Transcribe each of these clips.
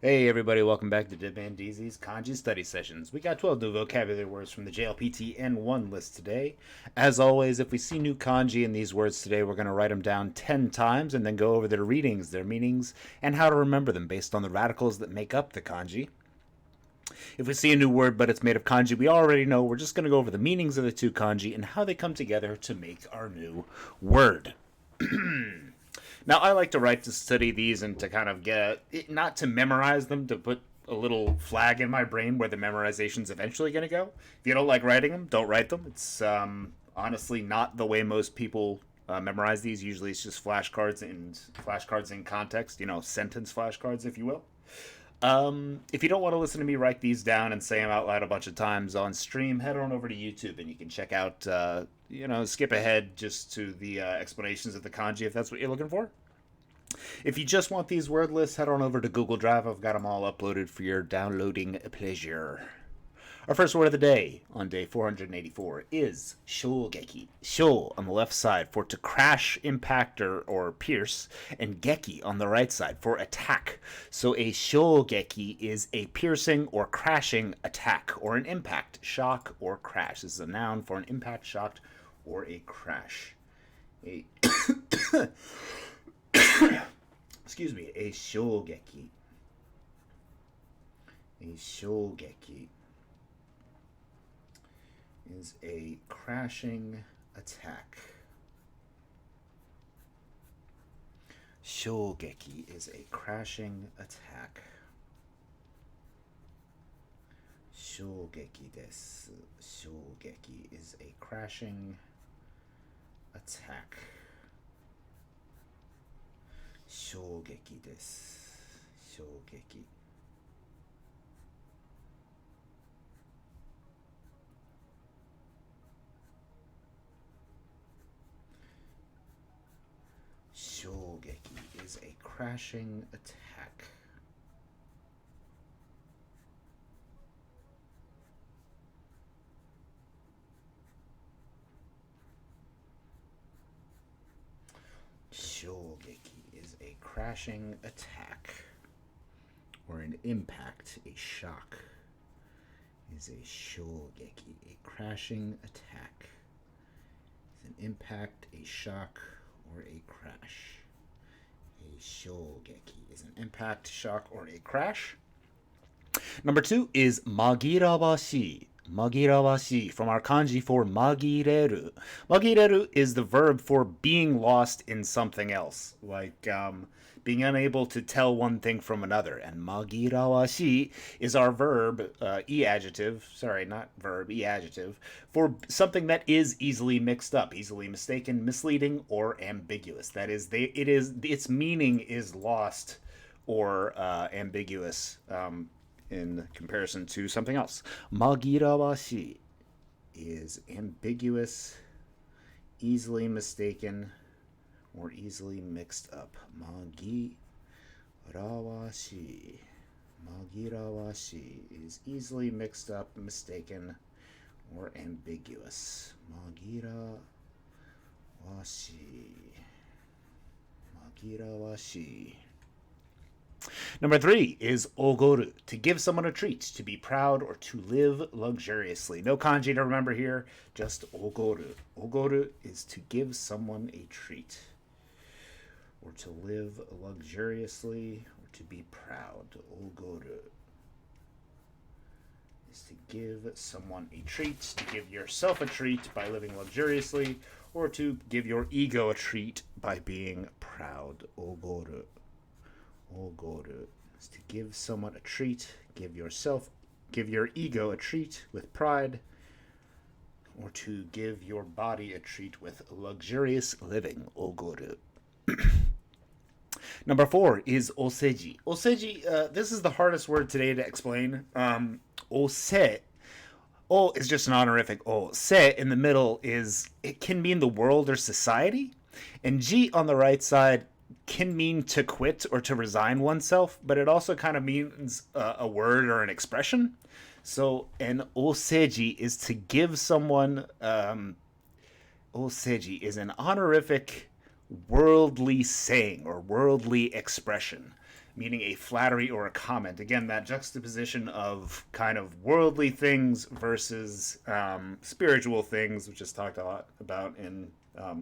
Hey everybody, welcome back to Dib and DZ's Kanji Study Sessions. We got 12 new vocabulary words from the JLPT N1 list today. As always, if we see new kanji in these words today, we're going to write them down 10 times and then go over their readings, their meanings, and how to remember them based on the radicals that make up the kanji. If we see a new word but it's made of kanji we already know, we're just going to go over the meanings of the two kanji and how they come together to make our new word. Now, I like to write to study these and to kind of get not to memorize them, to put a little flag in my brain where the memorization's eventually going to go. If you don't like writing them, don't write them. It's honestly not the way most people memorize these. Usually, it's just flashcards in context. Sentence flashcards, if you will. If you don't want to listen to me write these down and say them out loud a bunch of times on stream, head on over to YouTube and you can check out, skip ahead just to the explanations of the kanji if that's what you're looking for. If you just want these word lists, head on over to Google Drive. I've got them all uploaded for your downloading pleasure. Our first word of the day on day 484 is shogeki. Sho on the left side for to crash, impact, or pierce, and geki on the right side for attack. So a shogeki is a piercing or crashing attack, or an impact, shock, or crash. This is a noun for an impact, shock, or a crash. Excuse me, a shogeki. A shogeki is a crashing attack. Shogeki is a crashing attack. Shogeki desu. Shogeki is a crashing attack. Shogeki desu. Shogeki. Shogeki is a crashing attack. Shogeki is a crashing attack, or an impact, a shock. Is a shogeki, a crashing attack. Is an impact, a shock, or a crash. A shogeki is an impact, shock, or a crash. Number 2 is magirawashi. Magirawashi, from our kanji for magireru. Magireru is the verb for being lost in something else, like being unable to tell one thing from another. And magirawashi is our verb, e-adjective, sorry, not verb, e-adjective, for something that is easily mixed up, easily mistaken, misleading, or ambiguous. That is, its meaning is lost or ambiguous. In comparison to something else. Magirawashi is ambiguous, easily mistaken, or easily mixed up. Magirawashi. Magirawashi is easily mixed up, mistaken, or ambiguous. Magirawashi. Magirawashi. Number 3 is ogoru, to give someone a treat, to be proud, or to live luxuriously. No kanji to remember here, just ogoru. Ogoru is to give someone a treat, or to live luxuriously, or to be proud. Ogoru is to give someone a treat, to give yourself a treat by living luxuriously, or to give your ego a treat by being proud. Ogoru. Ogoru is to give someone a treat, give your ego a treat with pride, or to give your body a treat with luxurious living. Ogoru. Number 4 is oseji. Oseji, this is the hardest word today to explain. Ose. O is just an honorific o. Se in the middle it can mean the world or society. And ji on the right side can mean to quit or to resign oneself, but it also kind of means a word or an expression. So an oseji is to give someone. Oseji is an honorific worldly saying or worldly expression. meaning a flattery or a comment. Again, that juxtaposition of kind of worldly things versus spiritual things, which is talked a lot about in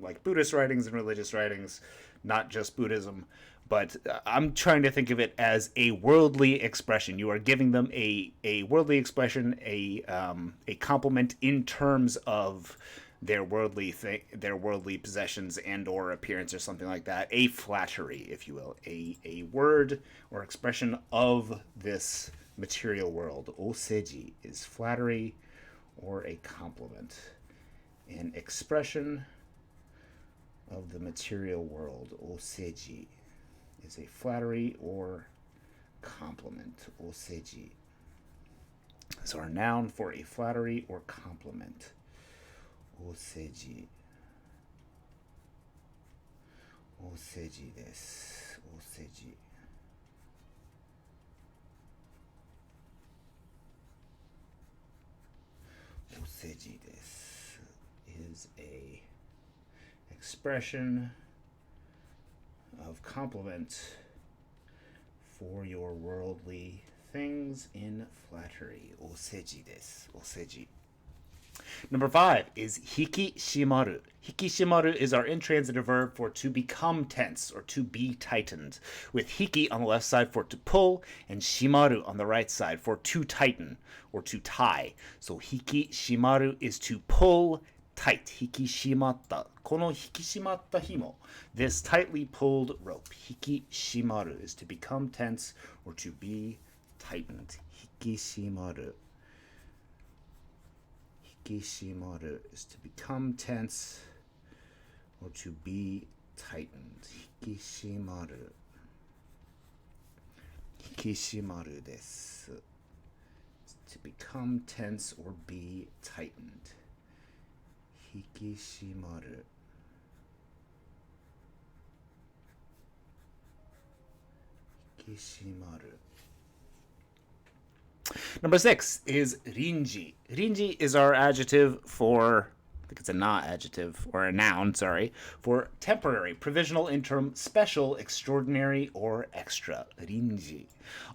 like Buddhist writings and religious writings, not just Buddhism. But I'm trying to think of it as a worldly expression. You are giving them a worldly expression, a compliment in terms of their worldly possessions and or appearance or something like that. A flattery, if you will, a word or expression of this material world. Oseji is flattery or a compliment. An expression of the material world. Oseji is a flattery or compliment. Oseji. So our noun for a flattery or compliment. Oseji. Oseji desu. Oseji. Oseji desu is a expression of compliment for your worldly things in flattery. Oseji desu. Oseji. Number 5 is hikishimaru. Hikishimaru is our intransitive verb for to become tense or to be tightened, with hiki on the left side for to pull and shimaru on the right side for to tighten or to tie. So hikishimaru is to pull tight. Hikishimatta. Kono hikishimatta himo. This tightly pulled rope. Hikishimaru is to become tense or to be tightened. Hikishimaru. Hikishimaru is to become tense or to be tightened. Hikishimaru. Hikishimaru desu. To become tense or be tightened. Hikishimaru. Hikishimaru. Number 6 is rinji. Rinji is our adjective for, I think it's a not adjective, or a noun, sorry, for temporary, provisional, interim, special, extraordinary, or extra. Rinji.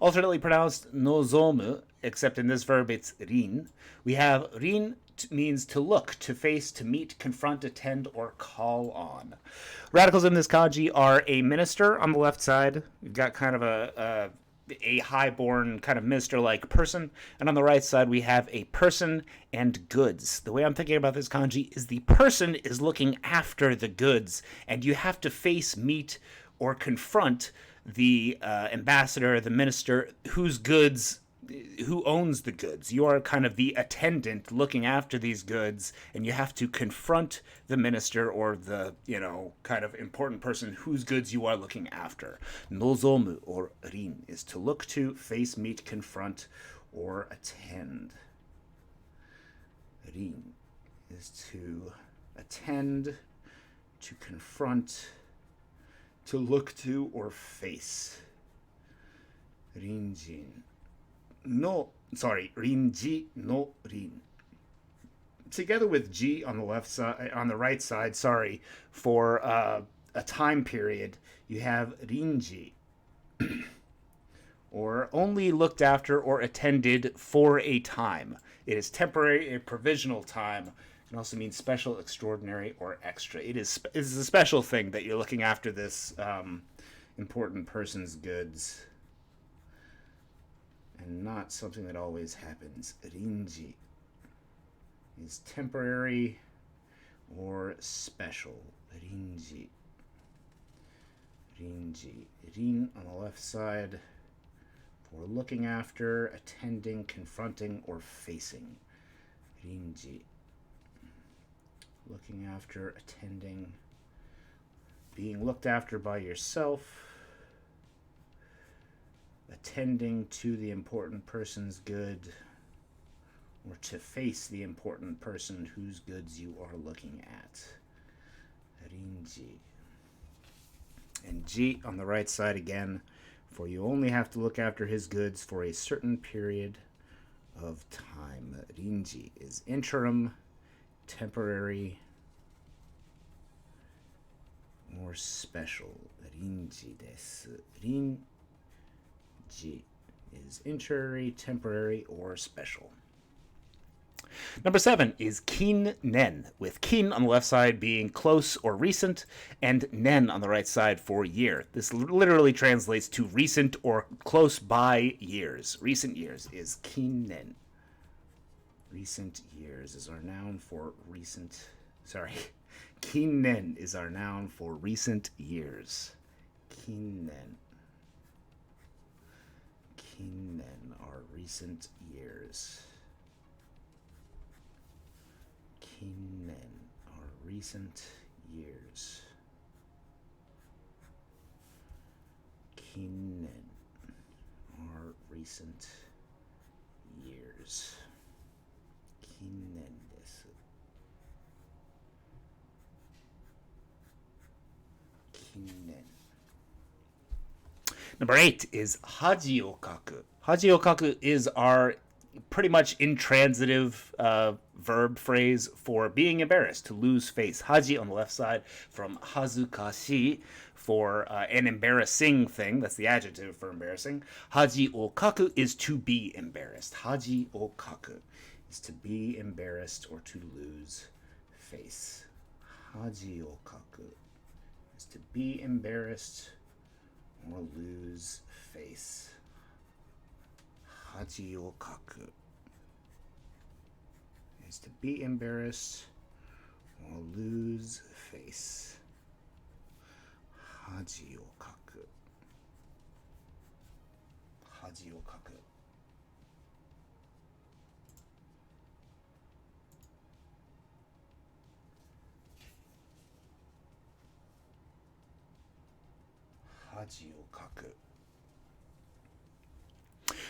Alternately pronounced nozomu, except in this verb it's rin. We have rin means to look, to face, to meet, confront, attend, or call on. Radicals in this kanji are a minister on the left side. We've got kind of a highborn kind of minister-like person, and on the right side we have a person and goods. The way I'm thinking about this kanji is the person is looking after the goods, and you have to face, meet, or confront the ambassador, the minister, whose goods, who owns the goods. You are kind of the attendant looking after these goods, and you have to confront the minister or the, kind of important person whose goods you are looking after. Nozomu or rin is to look to, face, meet, confront, or attend. Rin is to attend, to confront, to look to, or face. Rinji no rin. Together with G on the left side, on the right side, for a time period, you have rinji, or only looked after or attended for a time. It is temporary, a provisional time. It can also mean special, extraordinary, or extra. It is a special thing that you're looking after this important person's goods, and not something that always happens. Rinji is temporary or special. Rinji. Rinji. Rin on the left side for looking after, attending, confronting, or facing. Rinji. Looking after, attending, being looked after by yourself, attending to the important person's good, or to face the important person whose goods you are looking at. Rinji. And Ji on the right side again, for you only have to look after his goods for a certain period of time. Rinji is interim, temporary, or special. Rinji desu. Rin Haji is interary, temporary, or special. Number 7 is kin nen, with kin on the left side being close or recent, and nen on the right side for year. This literally translates to recent or close by years. Recent years is kin nen. Recent years is our noun for recent. Sorry. Kin nen is our noun for recent years. Kin nen. Kin nen are recent years. Kin-nen are recent years. Kin-nen are recent years. Kin-nen desu. Kin-nen. Number 8 is haji o kaku. Haji o kaku is our pretty much intransitive verb phrase for being embarrassed, to lose face. Haji on the left side from hazukashi for an embarrassing thing. That's the adjective for embarrassing. Haji o kaku is to be embarrassed. Haji o kaku is to be embarrassed or to lose face. Haji o kaku is to be embarrassed or lose face. Haji o kaku is to be embarrassed or lose face. Haji o kaku. Haji o kaku. Haji o kaku.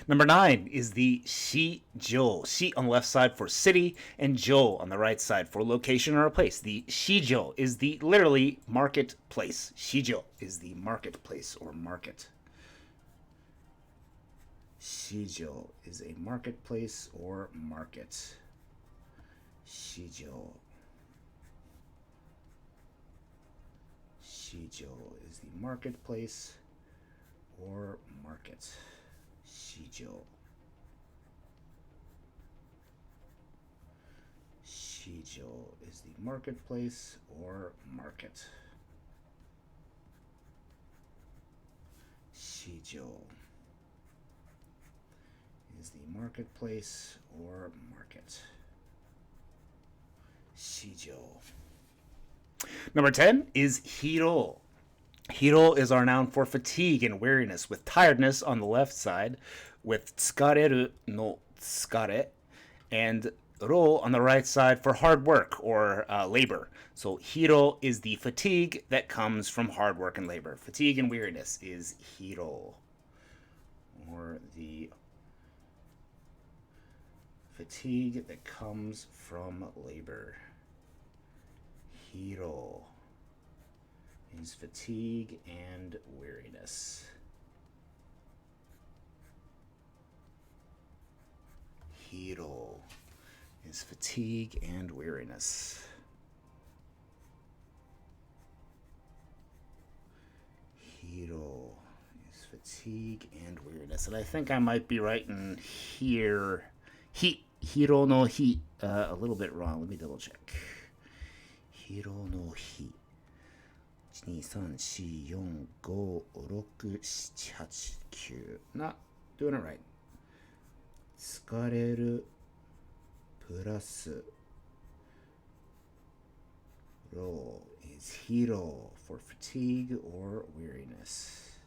Number 9 is the shijo. Shi on the left side for city, and jo on the right side for location or a place. The shijo is the literally marketplace. Shijo is the marketplace or market. Shijo is a marketplace or market. Shijo. Shijo is the marketplace or market. Shijo. Shijo is the marketplace or market. Shijo is the marketplace or market. Shijo. Number 10 is hiro. Hiro is our noun for fatigue and weariness, with tiredness on the left side, with tsukareru no tsukare, and ro on the right side for hard work or labor. So hiro is the fatigue that comes from hard work and labor. Fatigue and weariness is hiro, or the fatigue that comes from labor. Hiro is fatigue and weariness. Hiro is fatigue and weariness. Hiro is fatigue and weariness. And I think I might be writing here, hiro no hi, a little bit wrong. Let me double check. Hiro no hi. 1,2,3,4,5,6,7,8,9 Not doing it right. 疲れるプラス ro is hiro for fatigue or weariness.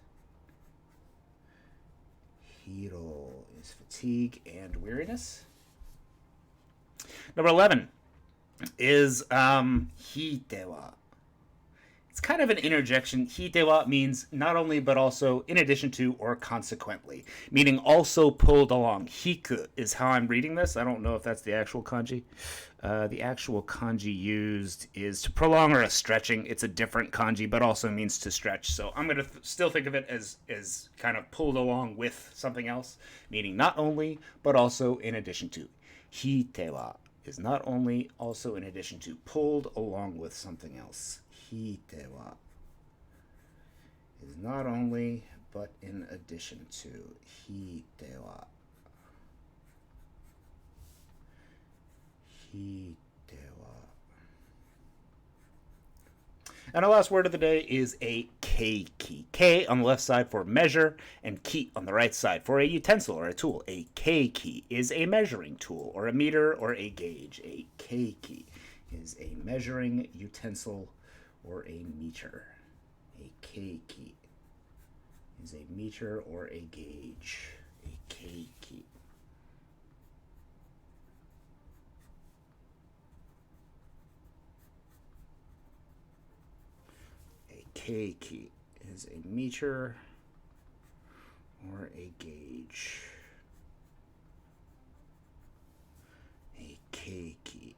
Hiro is fatigue and weariness. Number 11 is hitewa. It's kind of an interjection. Hitewa means not only but also in addition to or consequently, meaning also pulled along. Hiku is how I'm reading this. I don't know if that's the actual kanji. The actual kanji used is to prolong or a stretching. It's a different kanji, but also means to stretch. So I'm going to still think of it as kind of pulled along with something else, meaning not only but also in addition to. Hitewa is not only, also in addition to, pulled along with something else. Hitewa is not only, but in addition to. Hi de wa. Hi de wa. And our last word of the day is a keiki. K on the left side for measure, and ki on the right side for a utensil or a tool. A keiki is a measuring tool, or a meter, or a gauge. A keiki is a measuring utensil or a meter. A keiki is a meter or a gauge. A keiki. Keiki is a meter or a gauge. A keiki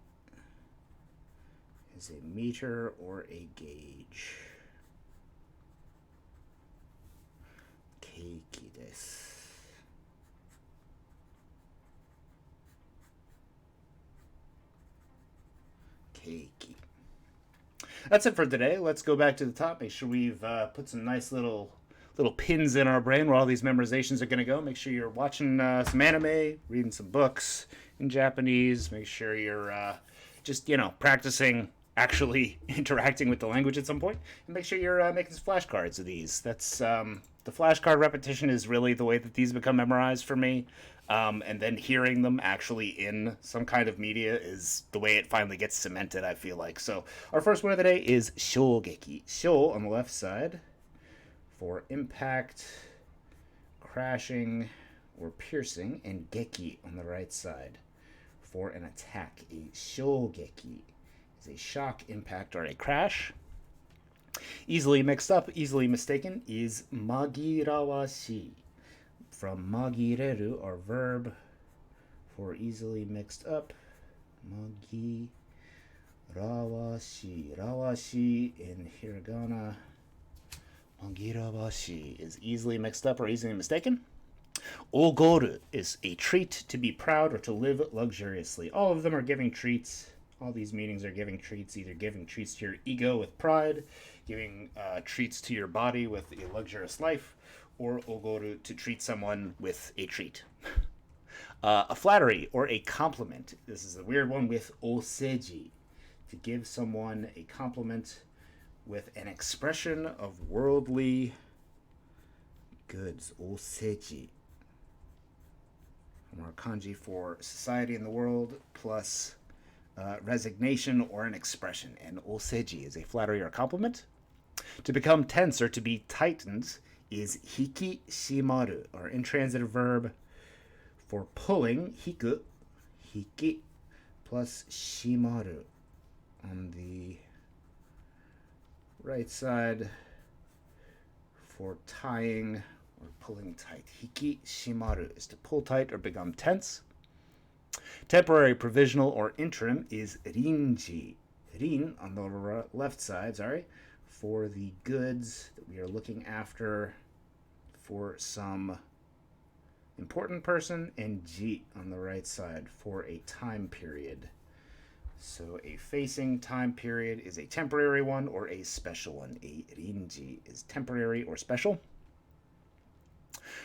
is a meter or a gauge. Keiki desu. Keiki. That's it for today. Let's go back to the top. Make sure we've put some nice little pins in our brain where all these memorizations are going to go. Make sure you're watching some anime, reading some books in Japanese. Make sure you're just practicing actually interacting with the language at some point, and make sure you're making some flashcards of these. That's the flashcard repetition is really the way that these become memorized for me. And then hearing them actually in some kind of media is the way it finally gets cemented, I feel like. So our first word of the day is shogeki. Sho on the left side for impact, crashing, or piercing, and geki on the right side for an attack. A shogeki is a shock, impact, or a crash. Easily mixed up, easily mistaken is magirawashi. From magireru, or verb, for easily mixed up. Magirawashi. Rawashi in hiragana. Magirawashi is easily mixed up or easily mistaken. Ogoru is a treat, to be proud or to live luxuriously. All of them are giving treats. All these meanings are giving treats, either giving treats to your ego with pride, giving treats to your body with a luxurious life, or ogoru, to treat someone with a treat. A flattery or a compliment. This is a weird one with oseji, to give someone a compliment with an expression of worldly goods. Oseji. From our kanji for society in the world, plus resignation or an expression. And oseji is a flattery or a compliment. To become tense or to be tightened is hiki shimaru, or intransitive verb for pulling. Hiku, hiki, plus shimaru on the right side for tying or pulling tight. Hiki shimaru is to pull tight or become tense. Temporary, provisional, or interim is rinji. Rin on the left side, for the goods that we are looking after for some important person, and ji on the right side for a time period. So a facing time period is a temporary one or a special one. A rinji is temporary or special.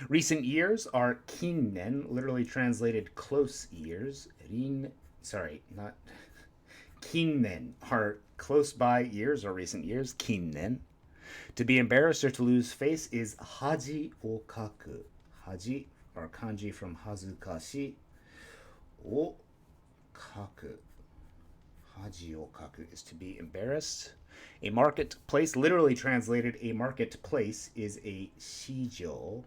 Recent years are kinnen, literally translated close years. Not kinnen are close by years or recent years. Kinnen. To be embarrassed or to lose face is haji o kaku. Haji, or kanji from hazukashi. O kaku. Haji o kaku is to be embarrassed. A marketplace, literally translated a marketplace, is a shijo.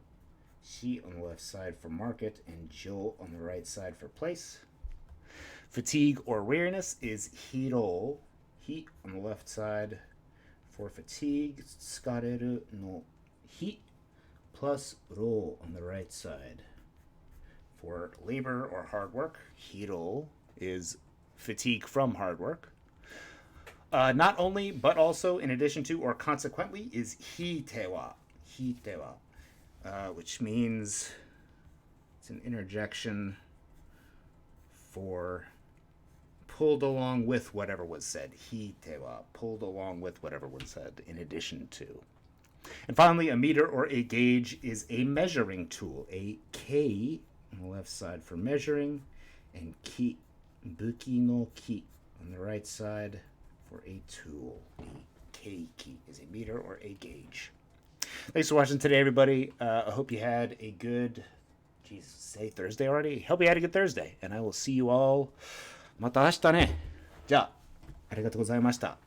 Shi on the left side for market, and jo on the right side for place. Fatigue or weariness is hiro. Hi on the left side for fatigue. Tsukareru no hi, plus ro on the right side for labor or hard work. Hiro is fatigue from hard work. Not only, but also, in addition to, or consequently, is hitewa. Hitewa. Which means it's an interjection for pulled along with whatever was said. Hitewa, pulled along with whatever was said, in addition to. And finally, a meter or a gauge is a measuring tool. A K on the left side for measuring, and ki, buki no ki, on the right side for a tool. A K-ki is a meter or a gauge. Thanks for watching today, everybody. I hope you had a good, say Thursday already? Hope you had a good Thursday. And I will see you all また明日ね。じゃあ、ありがとうございました。